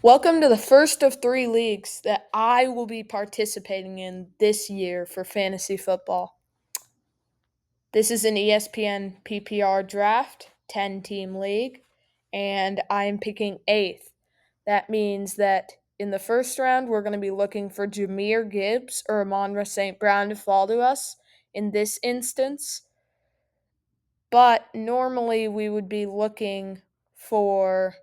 Welcome to the first of three leagues that I will be participating in this year for fantasy football. This is an ESPN PPR draft, 10 team league, and I am picking eighth. That means that in the first round, we're going to be looking for Jahmyr Gibbs or Amon St. Brown to fall to us in this instance. But normally we would be looking for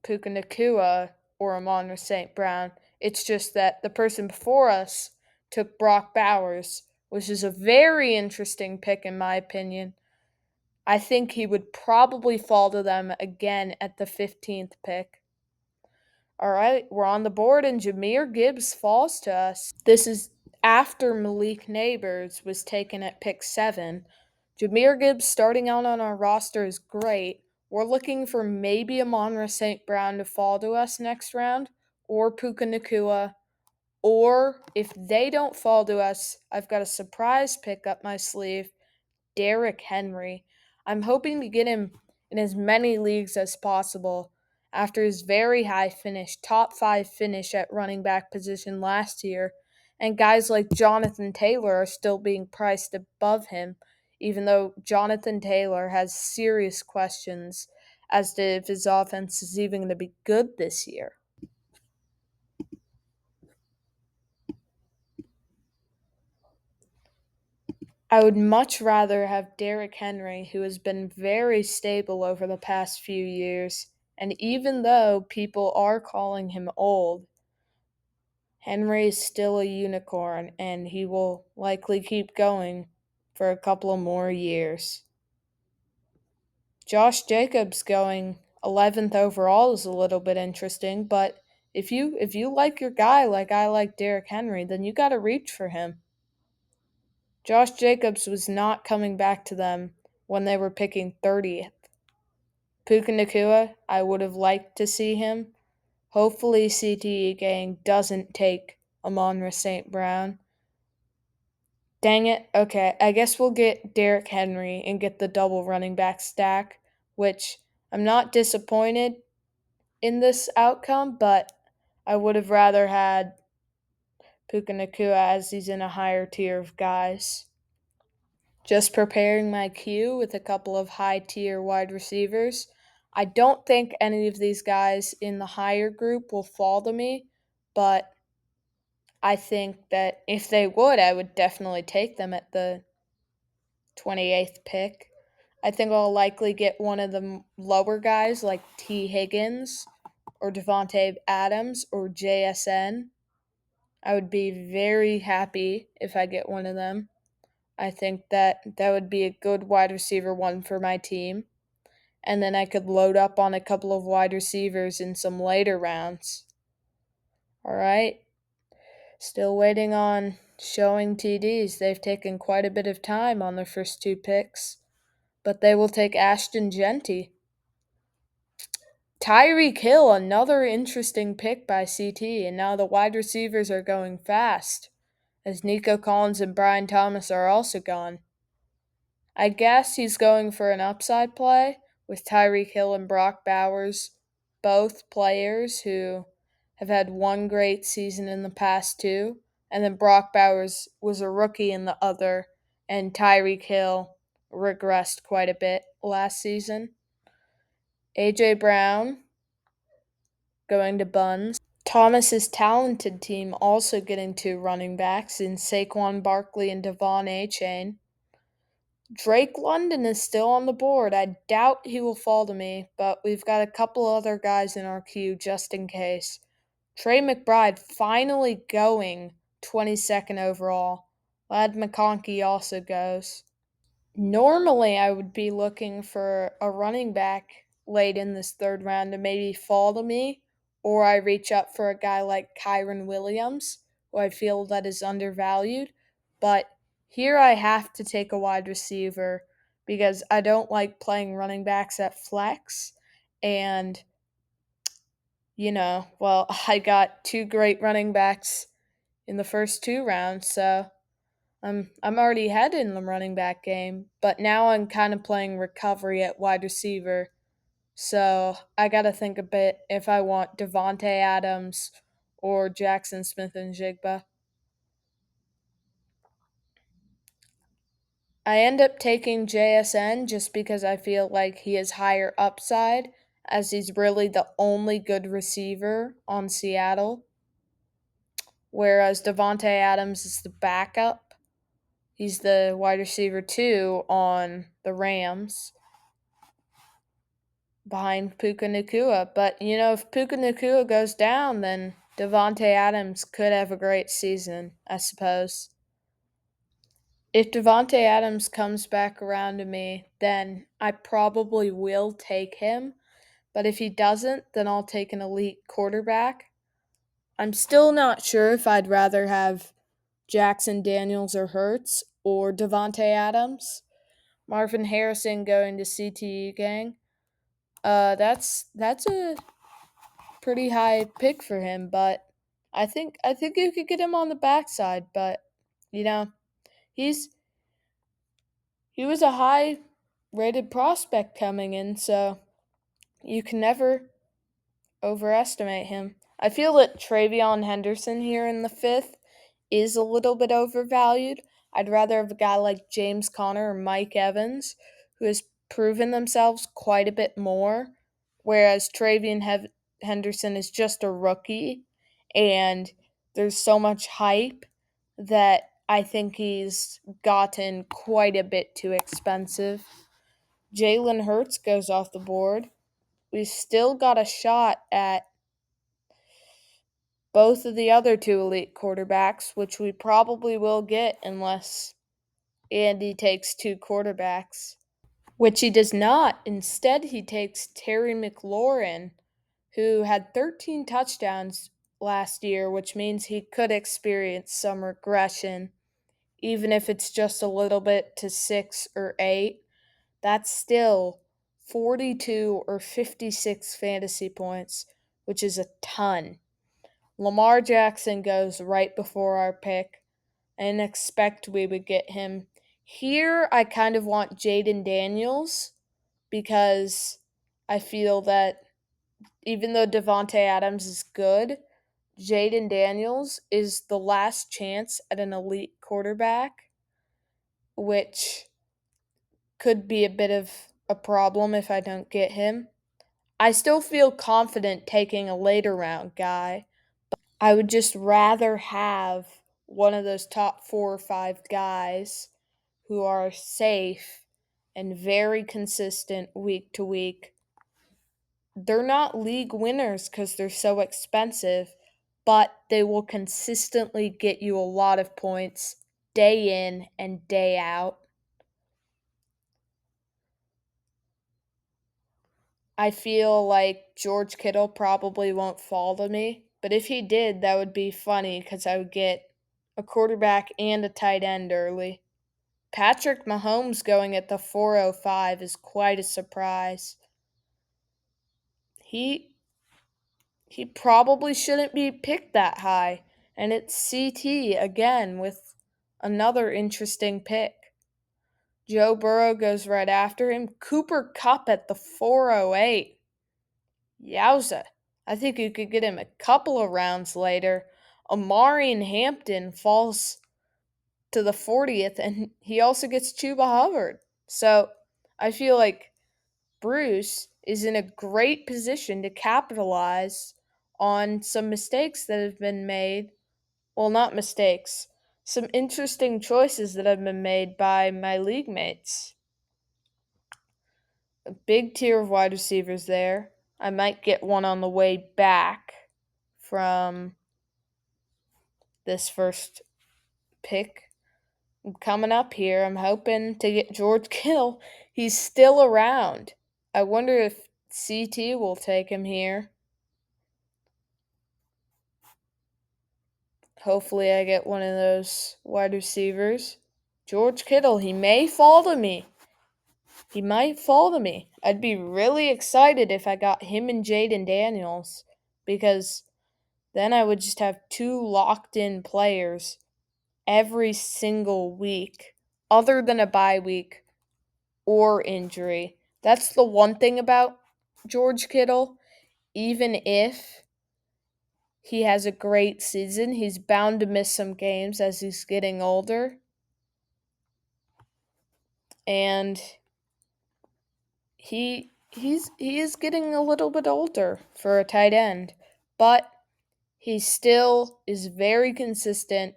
Puka Nakua or Amon St. Brown. It's just that the person before us took Brock Bowers, which is a very interesting pick in my opinion. I think he would probably fall to them again at the 15th pick. All right, we're on the board and Jahmyr Gibbs falls to us. This is after Malik Neighbors was taken at pick 7. Jahmyr Gibbs starting out on our roster is great. We're looking for maybe Amon St. Brown to fall to us next round, or Puka Nakua, or if they don't fall to us, I've got a surprise pick up my sleeve, Derrick Henry. I'm hoping to get him in as many leagues as possible after his very high finish, top 5 finish at running back position last year, and guys like Jonathan Taylor are still being priced above him, even though Jonathan Taylor has serious questions as to if his offense is even going to be good this year. I would much rather have Derrick Henry, who has been very stable over the past few years, and even though people are calling him old, Henry is still a unicorn and he will likely keep going for a couple of more years. Josh Jacobs going 11th overall is a little bit interesting, but if you like your guy like I like Derrick Henry, then you got to reach for him. Josh Jacobs was not coming back to them when they were picking 30th. Puka Nakua, I would have liked to see him. Hopefully, CTE Gang doesn't take Amon St. Brown. Dang it. Okay, I guess we'll get Derrick Henry and get the double running back stack, which I'm not disappointed in this outcome, but I would have rather had Puka Nakua as he's in a higher tier of guys. Just preparing my queue with a couple of high tier wide receivers. I don't think any of these guys in the higher group will fall to me, but I think that if they would, I would definitely take them at the 28th pick. I think I'll likely get one of the lower guys like T. Higgins or Devontae Adams or JSN. I would be very happy if I get one of them. I think that would be a good wide receiver one for my team. And then I could load up on a couple of wide receivers in some later rounds. All right. Still waiting on showing TDs. They've taken quite a bit of time on their first two picks, but they will take Ashton Genty. Tyreek Hill, another interesting pick by CT, and now the wide receivers are going fast, as Nico Collins and Brian Thomas are also gone. I guess he's going for an upside play with Tyreek Hill and Brock Bowers, both players who have had one great season in the past two, and then Brock Bowers was a rookie in the other, and Tyreek Hill regressed quite a bit last season. AJ Brown going to Buns. Thomas's talented team also getting two running backs in Saquon Barkley and Devon Achane. Drake London is still on the board. I doubt he will fall to me, but we've got a couple other guys in our queue just in case. Trey McBride finally going 22nd overall. Lad McConkey also goes. Normally, I would be looking for a running back late in this third round to maybe fall to me, or I reach up for a guy like Kyron Williams, who I feel that is undervalued. But here I have to take a wide receiver because I don't like playing running backs at flex. And, well, I got two great running backs in the first two rounds, so I'm already ahead in the running back game, but now I'm kind of playing recovery at wide receiver So I got to think a bit if I want Devonte Adams or Jackson Smith and Jigba. I end up taking JSN just because I feel like he has higher upside, as he's really the only good receiver on Seattle, whereas Devonte Adams is the backup. He's the wide receiver two on the Rams behind Puka Nakua. But if Puka Nakua goes down, then Devonte Adams could have a great season, I suppose. If Devonte Adams comes back around to me, then I probably will take him. But if he doesn't, then I'll take an elite quarterback. I'm still not sure if I'd rather have Jackson Daniels or Hurts or Devonte Adams. Marvin Harrison going to CTE gang. That's a pretty high pick for him, but I think you could get him on the backside, but you know, he's he was a high rated prospect coming in, so you can never overestimate him. I feel that Travion Henderson here in the fifth is a little bit overvalued. I'd rather have a guy like James Conner or Mike Evans, who has proven themselves quite a bit more, whereas Henderson is just a rookie, and there's so much hype that I think he's gotten quite a bit too expensive. Jalen Hurts goes off the board. We've still got a shot at both of the other two elite quarterbacks, which we probably will get unless Andy takes two quarterbacks, which he does not. Instead, he takes Terry McLaurin, who had 13 touchdowns last year, which means he could experience some regression, even if it's just a little bit to 6 or 8. That's still 42 or 56 fantasy points, which is a ton. Lamar Jackson goes right before our pick. I didn't expect we would get him. Here, I kind of want Jaden Daniels because I feel that even though Devonte Adams is good, Jaden Daniels is the last chance at an elite quarterback, which could be a bit of a problem if I don't get him. I still feel confident taking a later round guy. I would just rather have one of those top 4 or 5 guys who are safe and very consistent week to week. They're not league winners because they're so expensive, but they will consistently get you a lot of points day in and day out. I feel like George Kittle probably won't fall to me, but if he did, that would be funny because I would get a quarterback and a tight end early. Patrick Mahomes going at the 405 is quite a surprise. He he probably shouldn't be picked that high, and it's CT again with another interesting pick. Joe Burrow goes right after him. Cooper Kupp at the 408. Yowza. I think you could get him a couple of rounds later. Amari Hampton falls to the 40th, and he also gets Chuba Hubbard. So I feel like Bruce is in a great position to capitalize on some mistakes that have been made. Well, not mistakes, some interesting choices that have been made by my league mates. A big tier of wide receivers there. I might get one on the way back from this first pick. Coming up here, I'm hoping to get George Kittle. He's still around. I wonder if CT will take him here. Hopefully, I get one of those wide receivers. George Kittle, he may fall to me. He might fall to me. I'd be really excited if I got him and Jaden Daniels because then I would just have two locked in players every single week, other than a bye week or injury. That's the one thing about George Kittle, even if he has a great season, he's bound to miss some games as he's getting older. And he is getting a little bit older for a tight end, but he still is very consistent.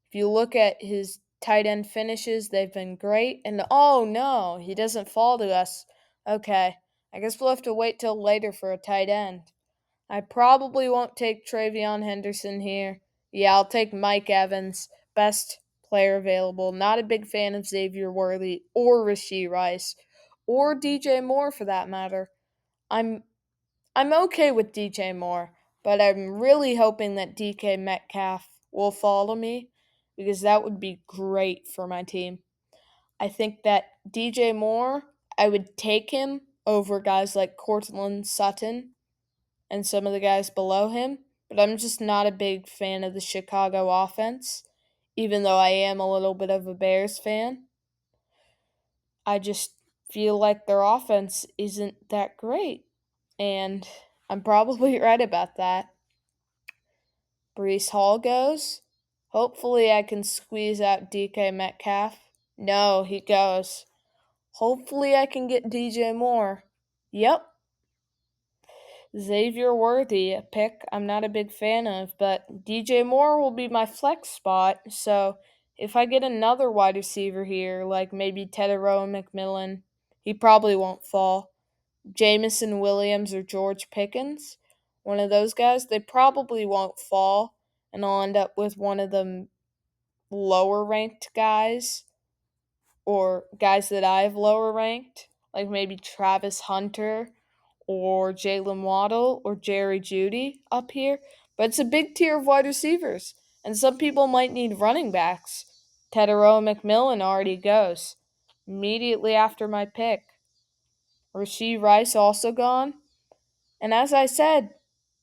If you look at his tight end finishes, they've been great. And oh no, he doesn't fall to us. Okay, I guess we'll have to wait till later for a tight end. I probably won't take Travion Henderson here. Yeah, I'll take Mike Evans, best player available. Not a big fan of Xavier Worthy or Rasheed Rice or DJ Moore for that matter. I'm I'm okay with DJ Moore, but I'm really hoping that DK Metcalf will follow me because that would be great for my team. I think that DJ Moore, I would take him over guys like Cortland Sutton and some of the guys below him, but I'm just not a big fan of the Chicago offense, even though I am a little bit of a Bears fan. I just feel like their offense isn't that great, and I'm probably right about that. Brees Hall goes. Hopefully, I can squeeze out DK Metcalf. No, he goes. Hopefully, I can get DJ Moore. Yep, Xavier Worthy, a pick I'm not a big fan of, but DJ Moore will be my flex spot. So if I get another wide receiver here, like maybe Tedero McMillan, he probably won't fall. Jamison Williams or George Pickens, one of those guys, they probably won't fall, and I'll end up with one of the lower ranked guys or guys that I've lower ranked, like maybe Travis Hunter or Jalen Waddle or Jerry Judy up here. But it's a big tier of wide receivers, and some people might need running backs. Tedero McMillan already goes immediately after my pick. Rasheed Rice also gone. And as I said,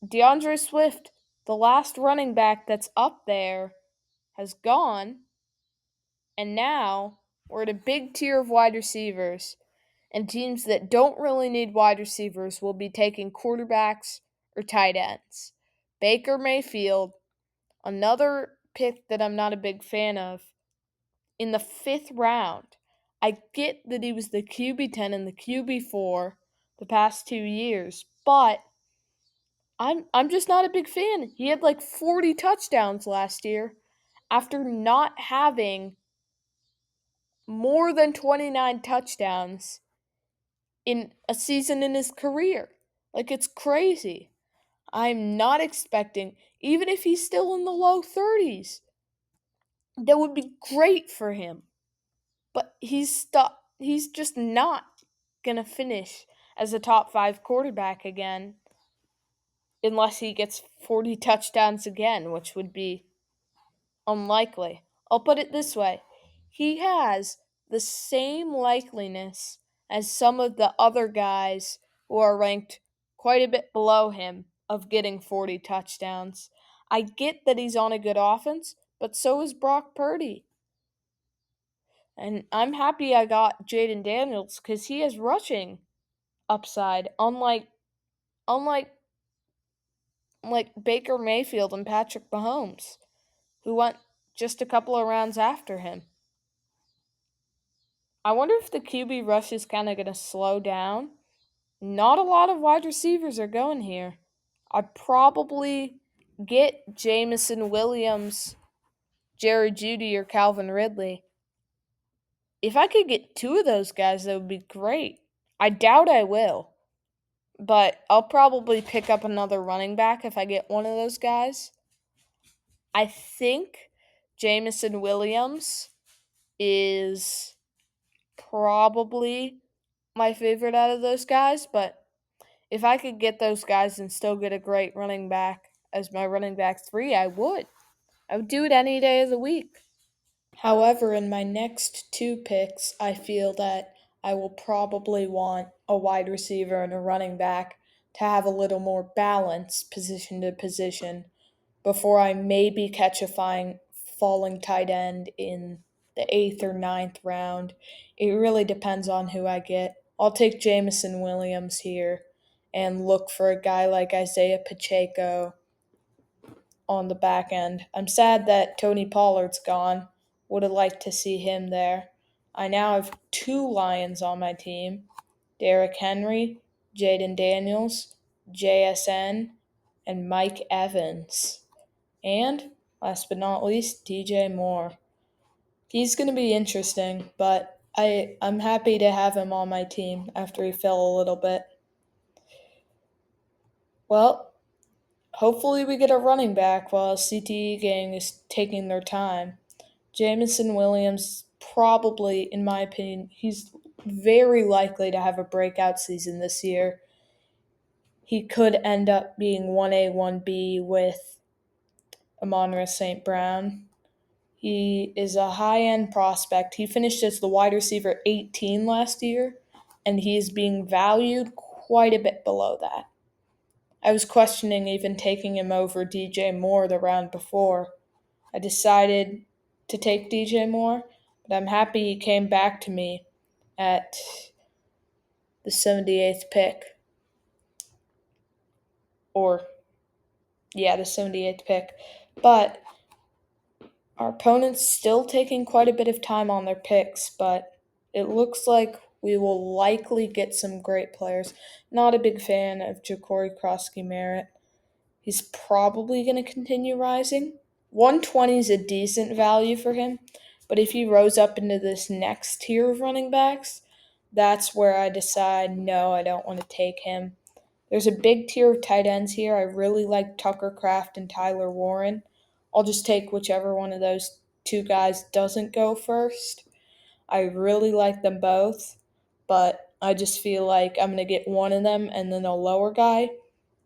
DeAndre Swift, the last running back that's up there, has gone. And now we're at a big tier of wide receivers. And teams that don't really need wide receivers will be taking quarterbacks or tight ends. Baker Mayfield, another pick that I'm not a big fan of, in the fifth round. I get that he was the QB10 and the QB4 the past 2 years, but I'm just not a big fan. He had like 40 touchdowns last year after not having more than 29 touchdowns in a season in his career. Like, it's crazy. I'm not expecting, even if he's still in the low 30s, that would be great for him. But he's just not going to finish as a top 5 quarterback again unless he gets 40 touchdowns again, which would be unlikely. I'll put it this way, he has the same likeliness as some of the other guys who are ranked quite a bit below him of getting 40 touchdowns. I get that he's on a good offense, but so is Brock Purdy. And I'm happy I got Jaden Daniels because he has rushing upside, unlike like Baker Mayfield and Patrick Mahomes, who went just a couple of rounds after him. I wonder if the QB rush is kind of going to slow down. Not a lot of wide receivers are going here. I'd probably get Jamison Williams, Jerry Judy, or Calvin Ridley. If I could get two of those guys, that would be great. I doubt I will, but I'll probably pick up another running back if I get one of those guys. I think Jamison Williams is probably my favorite out of those guys, but if I could get those guys and still get a great running back as my running back 3, I would. I would do it any day of the week. However, in my next two picks, I feel that I will probably want a wide receiver and a running back to have a little more balance position to position before I maybe catch a fine falling tight end in the eighth or ninth round. It really depends on who I get. I'll take Jamison Williams here, and look for a guy like Isaiah Pacheco on the back end. I'm sad that Tony Pollard's gone. Would have liked to see him there. I now have two Lions on my team: Derrick Henry, Jaden Daniels, JSN, and Mike Evans. And last but not least, DJ Moore. He's going to be interesting, but I'm happy to have him on my team after he fell a little bit. Well, hopefully we get a running back while CTE gang is taking their time. Jameson Williams probably, in my opinion, he's very likely to have a breakout season this year. He could end up being 1A, 1B with Amon-Ra St. Brown. He is a high-end prospect. He finished as the wide receiver 18 last year, and he is being valued quite a bit below that. I was questioning even taking him over DJ Moore the round before. I decided to take DJ Moore, but I'm happy he came back to me at the 78th pick. The 78th pick. But our opponent's still taking quite a bit of time on their picks, but it looks like we will likely get some great players. Not a big fan of Ja'Cory Krosky-Merritt. He's probably going to continue rising. 120 is a decent value for him, but if he rose up into this next tier of running backs, that's where I decide, no, I don't want to take him. There's a big tier of tight ends here. I really like Tucker Kraft and Tyler Warren. I'll just take whichever one of those two guys doesn't go first. I really like them both, but I just feel like I'm going to get one of them and then a lower guy,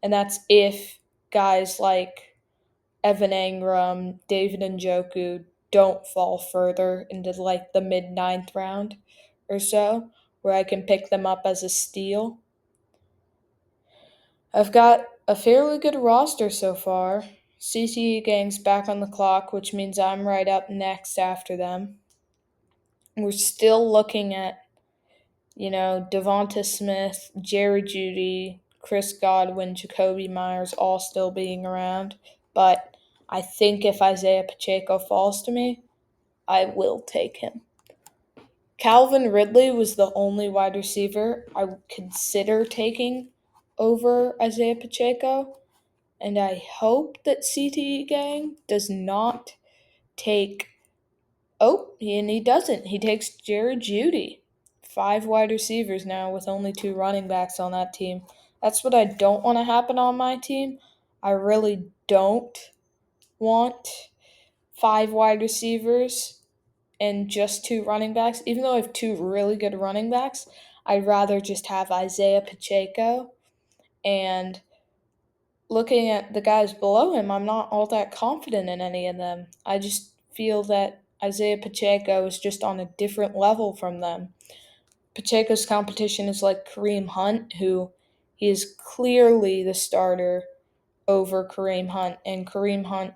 and that's if guys like Evan Engram, David Njoku don't fall further into like the mid-ninth round or so, where I can pick them up as a steal. I've got a fairly good roster so far. CTE Gang's back on the clock, which means I'm right up next after them. We're still looking at, Devonta Smith, Jerry Jeudy, Chris Godwin, Jakobi Meyers all still being around. But I think if Isaiah Pacheco falls to me, I will take him. Calvin Ridley was the only wide receiver I would consider taking over Isaiah Pacheco, and I hope that CTE Gang does not take. And he doesn't. He takes Jerry Jeudy. 5 wide receivers now with only 2 running backs on that team. That's what I don't want to happen on my team. I really don't want 5 wide receivers and just 2 running backs. Even though I have 2 really good running backs, I'd rather just have Isaiah Pacheco. And looking at the guys below him, I'm not all that confident in any of them. I just feel that Isaiah Pacheco is just on a different level from them. Pacheco's competition is like Kareem Hunt, who he is clearly the starter over Kareem Hunt, and Kareem Hunt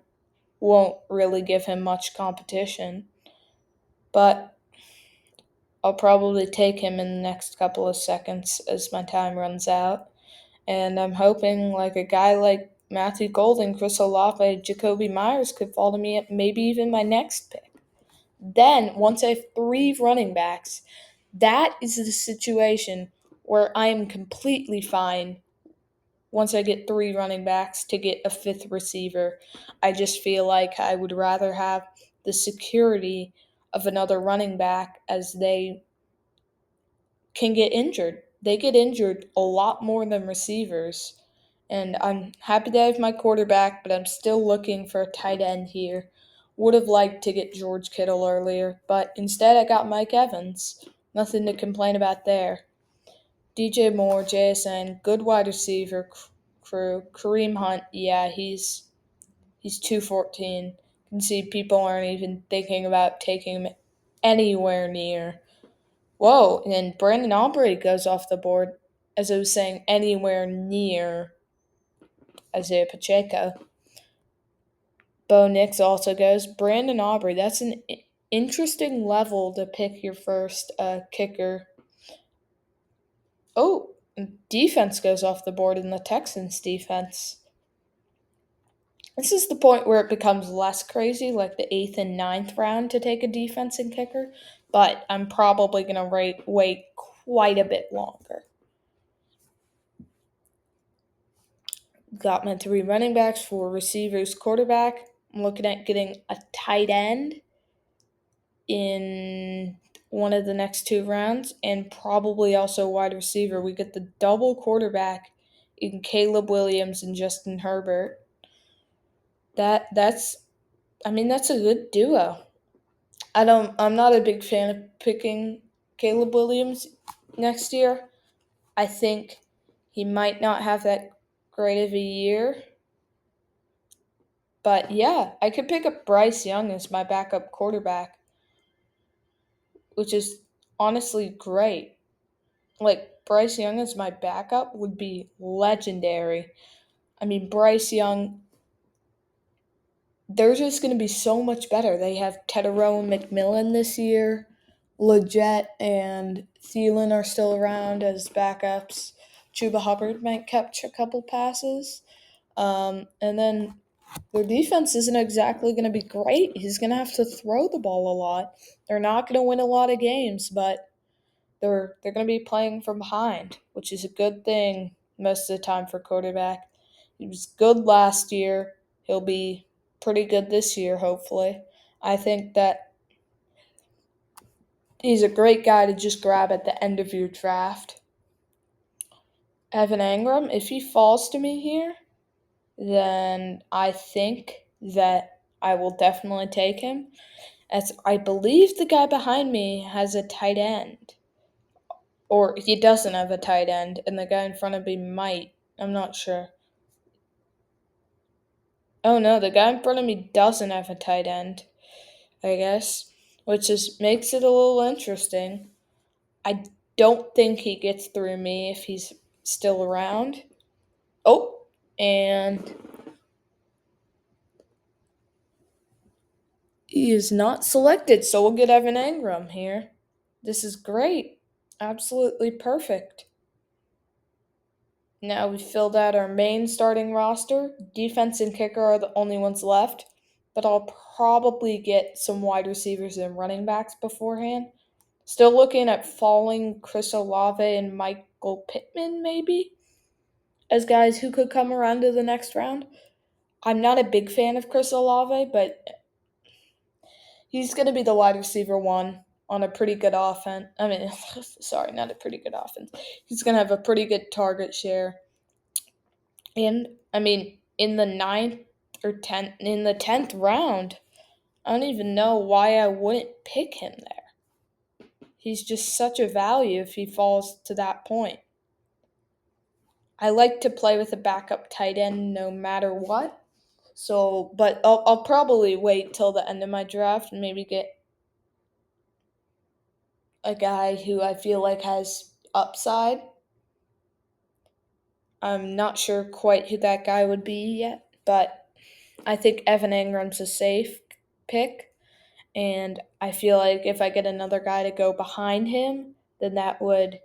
won't really give him much competition. But I'll probably take him in the next couple of seconds as my time runs out. And I'm hoping like a guy like Matthew Golden, Chris Olave, Jakobi Meyers could fall to me at maybe even my next pick. Then, once I have 3 running backs, that is the situation where I am completely fine once I get 3 running backs to get a 5th receiver. I just feel like I would rather have the security of another running back as they can get injured. They get injured a lot more than receivers. And I'm happy to have my quarterback, but I'm still looking for a tight end here. Would have liked to get George Kittle earlier, but instead I got Mike Evans. Nothing to complain about there. DJ Moore, JSN, good wide receiver crew. Kareem Hunt, yeah, he's 214. You can see people aren't even thinking about taking him anywhere near. Whoa, and then Brandon Aubrey goes off the board, as I was saying, anywhere near Isaiah Pacheco. Bo Nix also goes. Brandon Aubrey, that's an interesting level to pick your first kicker. Oh, defense goes off the board in the Texans defense. This is the point where it becomes less crazy, like the eighth and ninth round to take a defense and kicker, but I'm probably going to wait quite a bit longer. Got my three running backs, four receivers, quarterback. I'm looking at getting a tight end in one of the next two rounds and probably also wide receiver. We get the double quarterback in Caleb Williams and Justin Herbert. That's that's a good duo. I'm not a big fan of picking Caleb Williams next year. I think he might not have that great of a year. But yeah, I could pick up Bryce Young as my backup quarterback, which is honestly great. Like Bryce Young as my backup would be legendary. Bryce Young, they're just going to be so much better. They have Tedero McMillan this year. Leggett and Thielen are still around as backups. Chuba Hubbard might catch a couple passes. And then their defense isn't exactly going to be great. He's going to have to throw the ball a lot. They're not going to win a lot of games, but they're going to be playing from behind, which is a good thing most of the time for quarterback. He was good last year. He'll be pretty good this year, hopefully. I think that he's a great guy to just grab at the end of your draft. Evan Engram, if he falls to me here, then I think that I will definitely take him. As I believe the guy behind me has a tight end. Or he doesn't have a tight end, and the guy in front of me might. I'm not sure. Oh no, the guy in front of me doesn't have a tight end, I guess. Which just makes it a little interesting. I don't think he gets through me if he's still around. Oh, and he is not selected, so we'll get Evan Engram here. This is great. Absolutely perfect. Now we've filled out our main starting roster. Defense and kicker are the only ones left, but I'll probably get some wide receivers and running backs beforehand. Still looking at falling Chris Olave and Michael Pittman, maybe, as guys who could come around to the next round. I'm not a big fan of Chris Olave, but he's going to be the wide receiver one on a pretty good offense. Sorry, not a pretty good offense. He's going to have a pretty good target share. And in the ninth or in the 10th round, I don't even know why I wouldn't pick him there. He's just such a value if he falls to that point. I like to play with a backup tight end no matter what. So, but I'll probably wait till the end of my draft and maybe get a guy who I feel like has upside. I'm not sure quite who that guy would be yet, but I think Evan Ingram's a safe pick. And I feel like if I get another guy to go behind him, then that would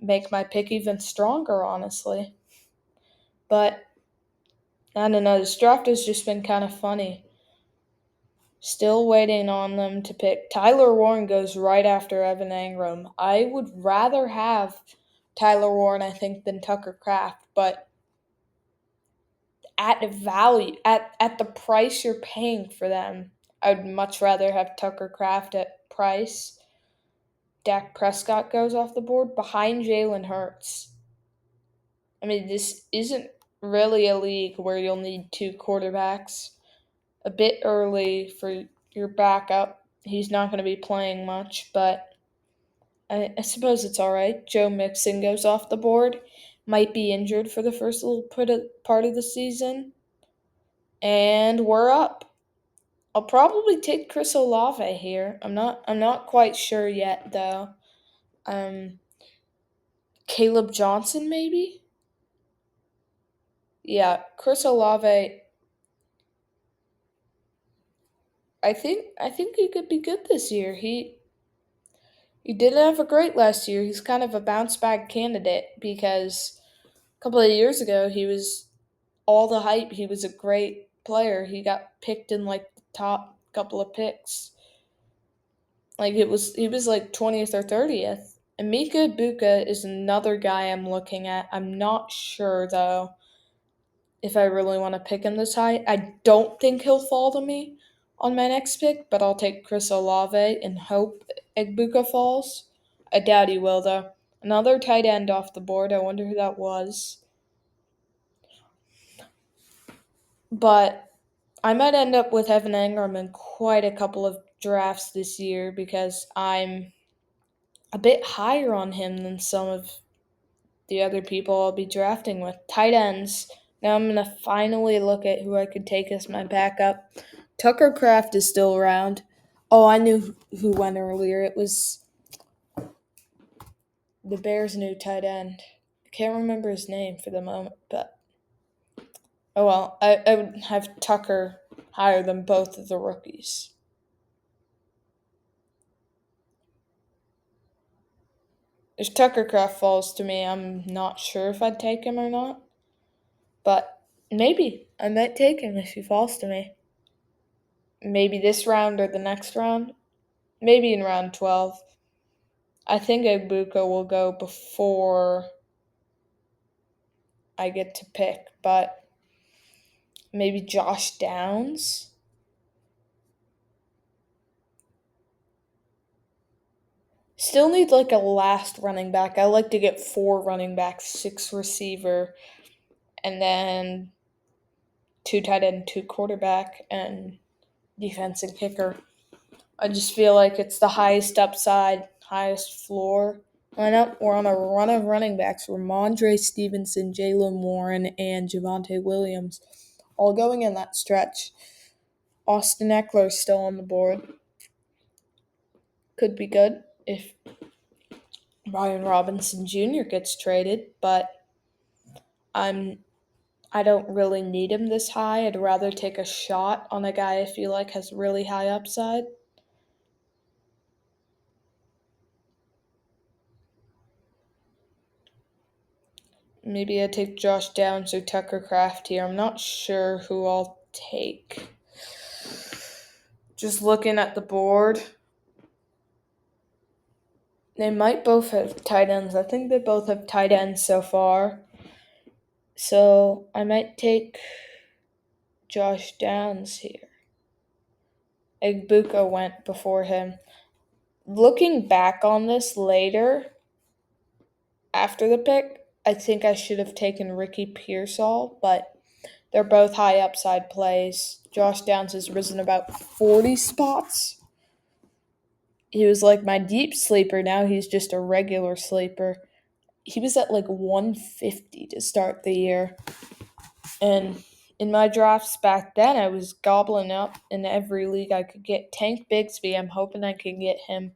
make my pick even stronger, honestly. But I don't know, this draft has just been kind of funny. Still waiting on them to pick. Tyler Warren goes right after Evan Engram. I would rather have Tyler Warren, I think, than Tucker Kraft, but at value, at the price you're paying for them, I would much rather have Tucker Kraft at price. Dak Prescott goes off the board behind Jalen Hurts. This isn't really a league where you'll need two quarterbacks. A bit early for your backup. He's not going to be playing much, but I suppose it's all right. Joe Mixon goes off the board. Might be injured for the first little part of the season. And we're up. I'll probably take Chris Olave here. I'm not quite sure yet though. Caleb Johnson maybe? Yeah, Chris Olave. I think he could be good this year. He didn't have a great last year. He's kind of a bounce back candidate because a couple of years ago he was all the hype. He was a great player. He got picked in like the top couple of picks. Like he was like 20th or 30th. And Mika Ibuka is another guy I'm looking at. I'm not sure though if I really want to pick him this high. I don't think he'll fall to me on my next pick, but I'll take Chris Olave and hope Ibuka falls. I doubt he will though. Another tight end off the board. I wonder who that was. But I might end up with Evan Engram in quite a couple of drafts this year because I'm a bit higher on him than some of the other people I'll be drafting with. Tight ends. Now I'm going to finally look at who I could take as my backup. Tucker Kraft is still around. Oh, I knew who went earlier. It was the Bears' new tight end. I can't remember his name for the moment, but oh well. I would have Tucker higher than both of the rookies. If Tucker Kraft falls to me, I'm not sure if I'd take him or not. But maybe. I might take him if he falls to me. Maybe this round or the next round. Maybe in round 12. I think Ibuka will go before I get to pick, but maybe Josh Downs. Still need like a last running back. I like to get 4 running backs, 6 receiver, and then 2 tight end, 2 quarterback, and defense and kicker. I just feel like it's the highest upside, highest floor lineup. We're on a run of running backs. Ramondre Stevenson, Jalen Warren, and Javonte Williams, all going in that stretch. Austin Eckler's still on the board. Could be good if Brian Robinson Jr. gets traded, but I'm I don't really need him this high. I'd rather take a shot on a guy I feel like has really high upside. Maybe I take Josh Downs or Tucker Kraft here. I'm not sure who I'll take. Just looking at the board, they might both have tight ends. I think they both have tight ends so far. So I might take Josh Downs here. Igbuka went before him. Looking back on this later, after the pick, I think I should have taken Ricky Pearsall, but they're both high upside plays. Josh Downs has risen about 40 spots. He was like my deep sleeper. Now he's just a regular sleeper. He was at like 150 to start the year. And in my drafts back then, I was gobbling up in every league I could get. Tank Bigsby, I'm hoping I can get him.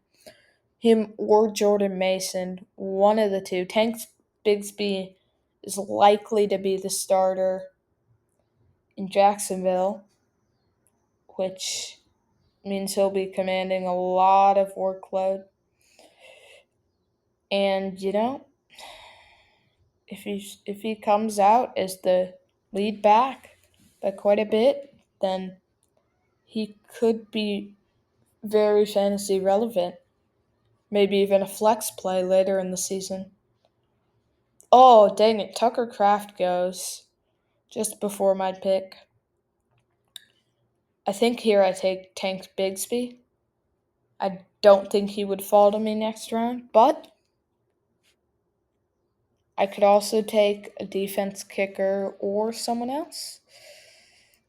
Him or Jordan Mason, one of the two. Tank Bigsby is likely to be the starter in Jacksonville, which means he'll be commanding a lot of workload. And if he comes out as the lead back by quite a bit, then he could be very fantasy relevant. Maybe even a flex play later in the season. Oh, dang it. Tucker Kraft goes just before my pick. I think here I take Tank Bigsby. I don't think he would fall to me next round, but I could also take a defense kicker or someone else.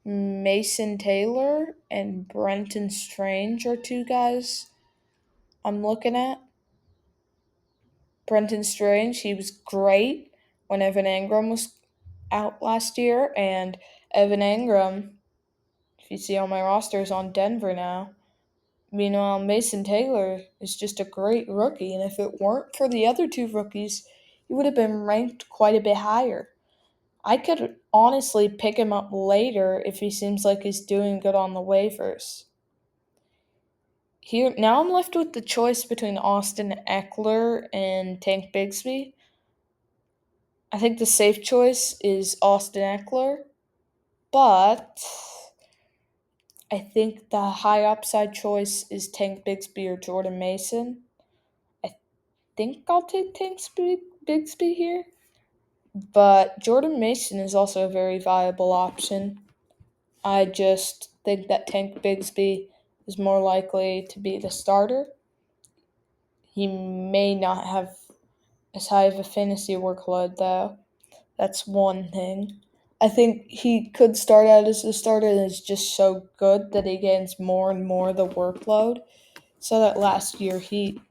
Mason Taylor and Brenton Strange are 2 guys I'm looking at. Brenton Strange, he was great when Evan Engram was out last year, and Evan Engram, if you see on my roster, is on Denver now. Meanwhile, Mason Taylor is just a great rookie, and if it weren't for the other 2 rookies, he would have been ranked quite a bit higher. I could honestly pick him up later if he seems like he's doing good on the waivers. Here now I'm left with the choice between Austin Eckler and Tank Bigsby. I think the safe choice is Austin Eckler, but I think the high upside choice is Tank Bigsby or Jordan Mason. I think I'll take Bigsby here, but Jordan Mason is also a very viable option. I just think that Tank Bigsby is more likely to be the starter. He may not have as high of a fantasy workload, though. That's one thing. I think he could start out as a starter and is just so good that he gains more and more the workload. So that last year he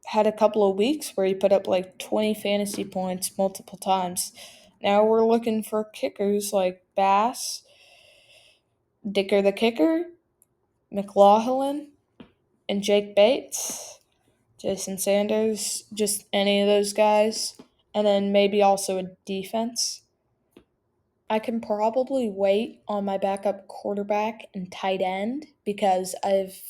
had a couple of weeks where he put up like 20 fantasy points multiple times. Now we're looking for kickers like Bass, Dicker the Kicker, McLaughlin, and Jake Bates, Jason Sanders, just any of those guys. And then maybe also a defense. I can probably wait on my backup quarterback and tight end because I've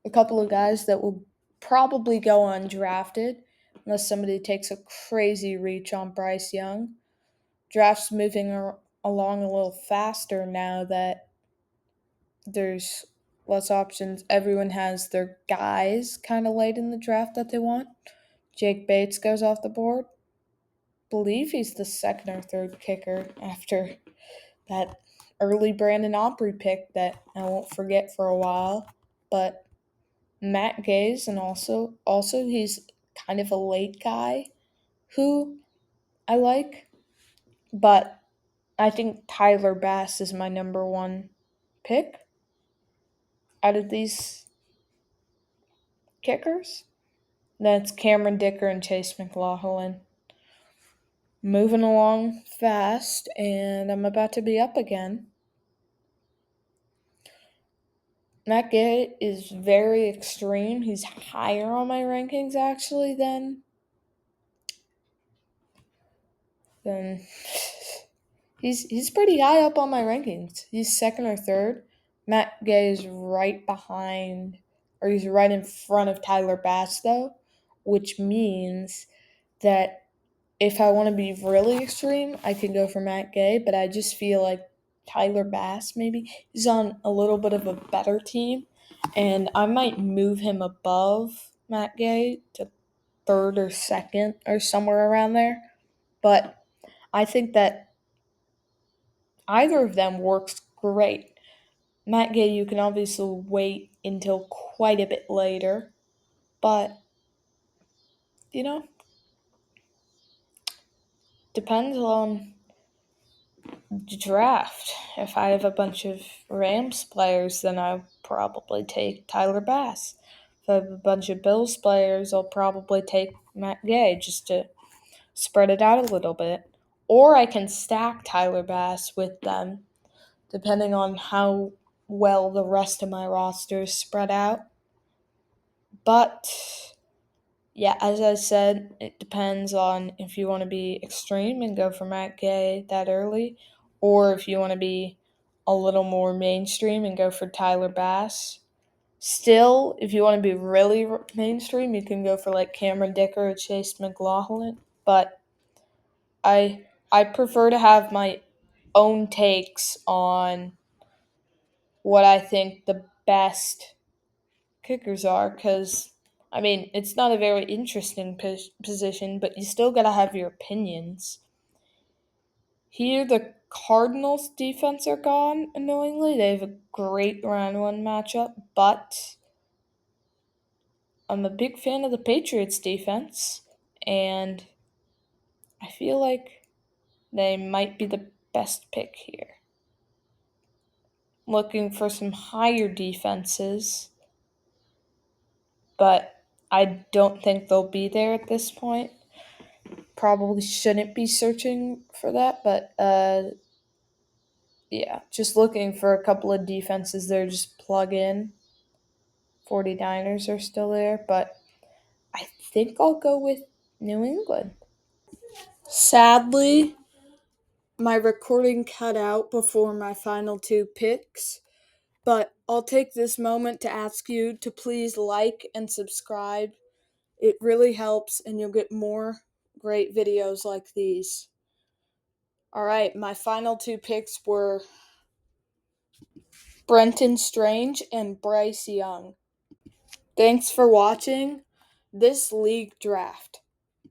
a couple of guys that will probably go undrafted unless somebody takes a crazy reach on Bryce Young. Draft's moving along a little faster now that there's less options. Everyone has their guys kind of late in the draft that they want. Jake Bates goes off the board. Believe he's the second or third kicker after that early Brandon Aubrey pick that I won't forget for a while. But Matt Gaze and also he's kind of a late guy who I like, but I think Tyler Bass is my number one pick out of these kickers. That's Cameron Dicker and Chase McLaughlin. Moving along fast, and I'm about to be up again. Matt Gay is very extreme. He's higher on my rankings actually than he's pretty high up on my rankings. He's second or third. Matt Gay is right behind or he's right in front of Tyler Bass though, which means that if I want to be really extreme, I can go for Matt Gay, but I just feel like Tyler Bass maybe he's on a little bit of a better team, and I might move him above Matt Gay to third or second or somewhere around there. But I think that either of them works great. Matt Gay, you can obviously wait until quite a bit later, but you know, depends on draft. If I have a bunch of Rams players, then I'll probably take Tyler Bass. If I have a bunch of Bills players, I'll probably take Matt Gay just to spread it out a little bit. Or I can stack Tyler Bass with them, depending on how well the rest of my roster is spread out. But yeah, as I said, it depends on if you want to be extreme and go for Matt Gay that early, or if you want to be a little more mainstream and go for Tyler Bass. Still, if you want to be really mainstream, you can go for like Cameron Dicker or Chase McLaughlin. But I prefer to have my own takes on what I think the best kickers are because I mean it's not a very interesting position, but you still gotta have your opinions. Here, the Cardinals' defense are gone. Annoyingly, they have a great round one matchup, but I'm a big fan of the Patriots' defense, and I feel like they might be the best pick here. Looking for some higher defenses, but I don't think they'll be there at this point. Probably shouldn't be searching for that, but yeah, just looking for a couple of defenses there, just plug in. 49ers are still there, but I think I'll go with New England. Sadly, my recording cut out before my final two picks, But I'll take this moment to ask you to please like and subscribe. It really helps, and you'll get more great videos like these. All right, my final two picks were Brenton Strange and Bryce Young. Thanks for watching this league draft.